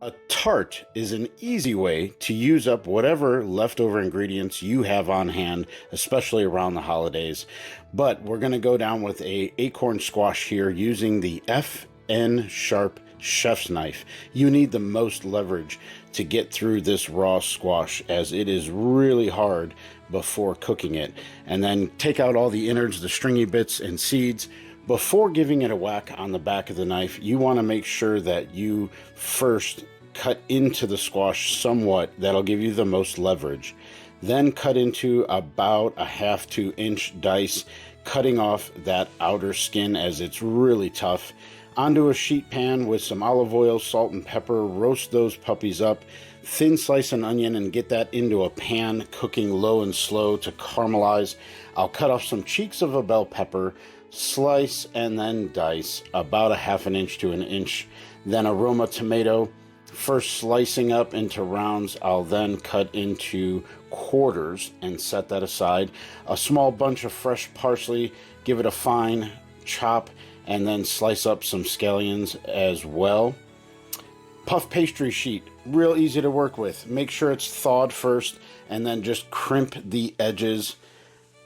A tart is an easy way to use up whatever leftover ingredients you have on hand, especially around the holidays. But we're going to go down with a acorn squash here using the FN Sharp chef's knife. You need the most leverage to get through this raw squash, as it is really hard before cooking it. And then take out all the innards, the stringy bits and seeds. Before giving it a whack on the back of the knife, you want to make sure that you first cut into the squash somewhat. That'll give you the most leverage. Then cut into about a 1/2 to 2 inch dice, cutting off that outer skin as it's really tough. Onto a sheet pan with some olive oil, salt, and pepper. Roast those puppies up. Thin slice an onion and get that into a pan, cooking low and slow to caramelize. I'll cut off some cheeks of a bell pepper, slice and then dice about a 1/2 inch to 1 inch. Then a Roma tomato, first slicing up into rounds. I'll then cut into quarters and set that aside. A small bunch of fresh parsley, give it a fine chop, and then slice up some scallions as well. Puff pastry sheet, real easy to work with. Make sure it's thawed first and then just crimp the edges.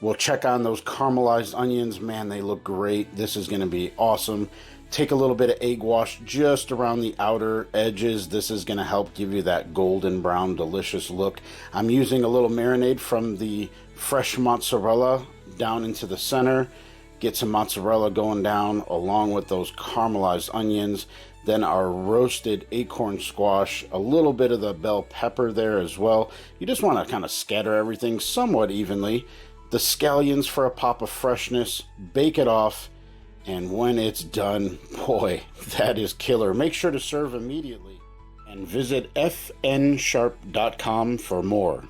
We'll check on those caramelized onions. Man, they look great. This is going to be awesome. Take a little bit of egg wash just around the outer edges. This is going to help give you that golden brown delicious look. I'm using a little marinade from the fresh mozzarella down into the center. Get some mozzarella going down along with those caramelized onions. Then our roasted acorn squash, a little bit of the bell pepper there as well. You just want to kind of scatter everything somewhat evenly. The scallions for a pop of freshness. Bake it off, and when it's done, boy, that is killer. Make sure to serve immediately and visit fnsharp.com for more.